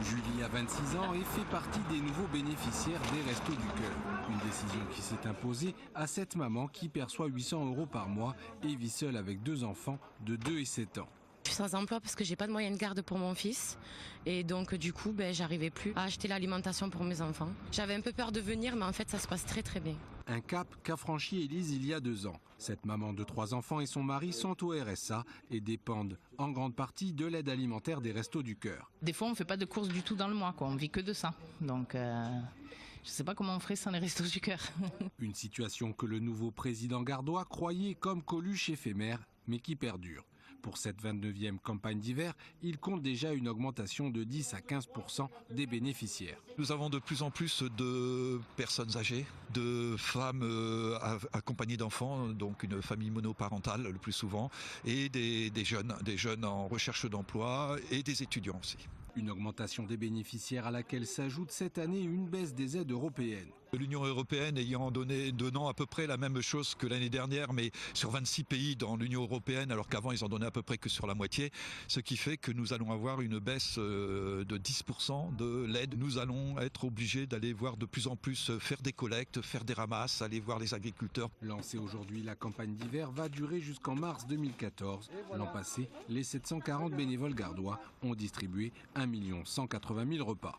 Julie a 26 ans et fait partie des nouveaux bénéficiaires des Restos du Cœur. Une décision qui s'est imposée à cette maman qui perçoit 800 € par mois et vit seule avec 2 enfants de 2 et 7 ans. Je suis sans emploi parce que j'ai pas de moyen de garde pour mon fils et donc du coup j'arrivais plus à acheter l'alimentation pour mes enfants. J'avais un peu peur de venir mais en fait ça se passe très très bien. Un cap qu'a franchi Élise il y a 2 ans. Cette maman de 3 enfants et son mari sont au RSA et dépendent en grande partie de l'aide alimentaire des Restos du Cœur. Des fois on fait pas de courses du tout dans le mois, on vit que de ça. Donc je sais pas comment on ferait sans les Restos du Cœur. Une situation que le nouveau président gardois croyait comme Coluche éphémère mais qui perdure. Pour cette 29e campagne d'hiver, il compte déjà une augmentation de 10 à 15% des bénéficiaires. Nous avons de plus en plus de personnes âgées, de femmes accompagnées d'enfants, donc une famille monoparentale le plus souvent, et des jeunes en recherche d'emploi et des étudiants aussi. Une augmentation des bénéficiaires à laquelle s'ajoute cette année une baisse des aides européennes. L'Union européenne donnant à peu près la même chose que l'année dernière, mais sur 26 pays dans l'Union européenne, alors qu'avant ils en donnaient à peu près que sur la moitié, ce qui fait que nous allons avoir une baisse de 10% de l'aide. Nous allons être obligés d'aller voir de plus en plus faire des collectes, faire des ramasses, aller voir les agriculteurs. Lancée aujourd'hui, la campagne d'hiver va durer jusqu'en mars 2014. L'an passé, les 740 bénévoles gardois ont distribué 1 180 000 repas.